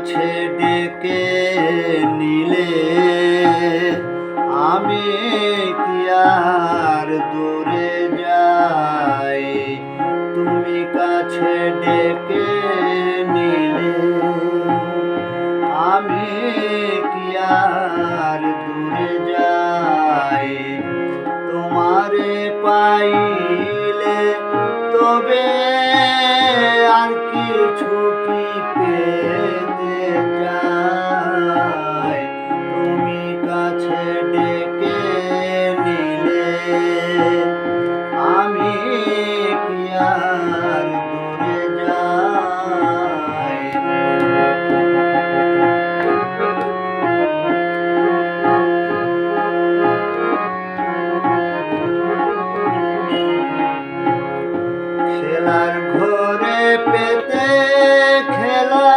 কাছে ডেকে নিলে আমি কি আর দূরে যাই? তুমি কাছে ডেকে নিলে আমি কি আর দূরে যাই? তোমারে পাইলে তবে আর কিছু কি পেতে চাই? তুমি কাছে ডেকে নিলে আমি কি আর দূরে যাই? খেলার ঘরে পেতে খেলা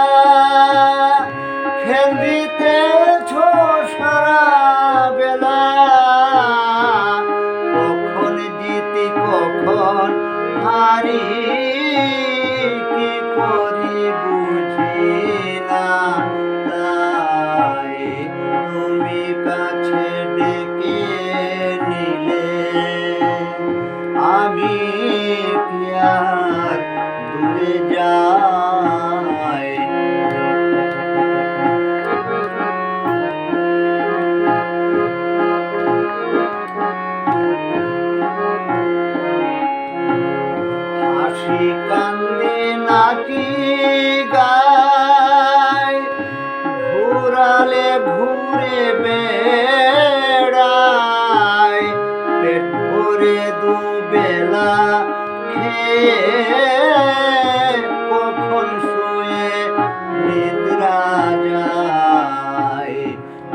খেল দিতেছ সারা বেলা, কখন জিতি কখন হারি কি করি বুঝি না। তাই তুমি কাছে ডেকে নিলে আমি কি আর দূরে যাই? হাসি কান্দে নাচি গাই ঘুরালে ঘুরে বেড়াই, পেট ভরে দুবেলা খেয়ে কখন শুয়ে নিদ্রা যায়?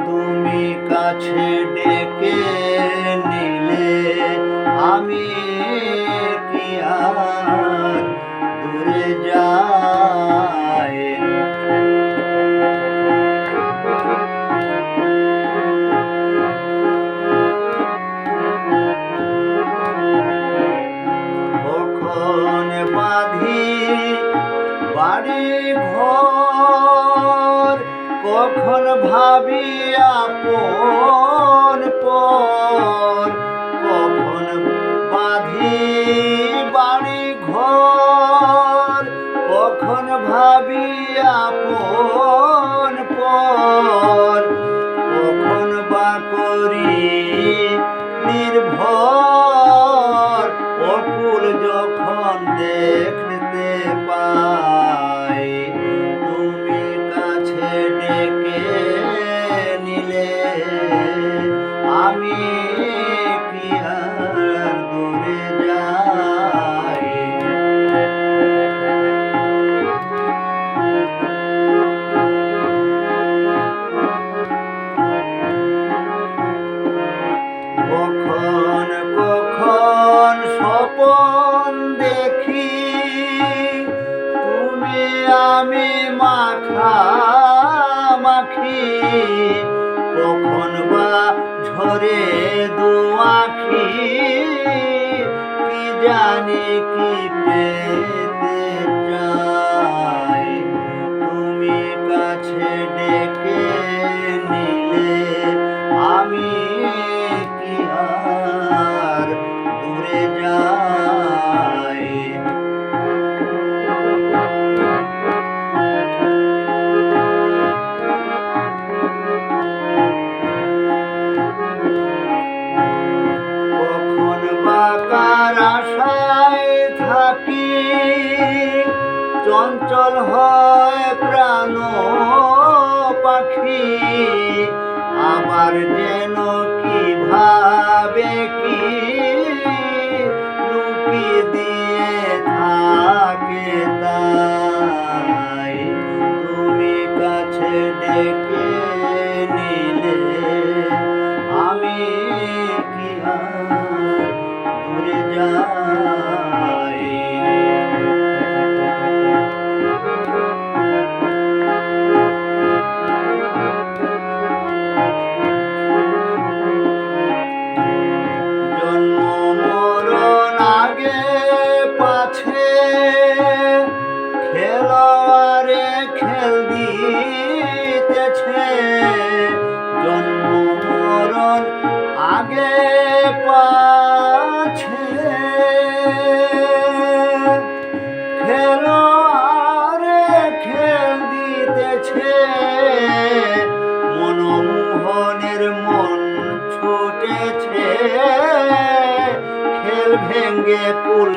তুমি কাছে ডেকে নিলে আমি কি আর দূরে যাই? কখন বাঁধি বাড়ি ঘর, কখন ভাবি আপন পর, কখন বাঁধি বাড়ি ঘর, কখন ভাবি আপন পর, কখন বা করি নির্ভর, অকুল যখন দেখতে পাই। তুমি কাছে ডেকে নিলে আমি কি আর দূরে যাই? কখন কখন স্বপন দেখি তুমি আমি মাখামাখি, কখন বা ঝরে দুয়াখি কি জানি কি পেতে চাই? তুমি কাছে ডেকে নিলে আমি কি আর দূরে যাই? কখন বা কার আশায় থাকি চঞ্চল হয় প্রাণ পাখি, আবার যেন কি ভাবে কি লুকি দিয়ে থাকে তাই। তুমি কাছে ডেকে নিলে আমি কি আর দূরে যাই? কুল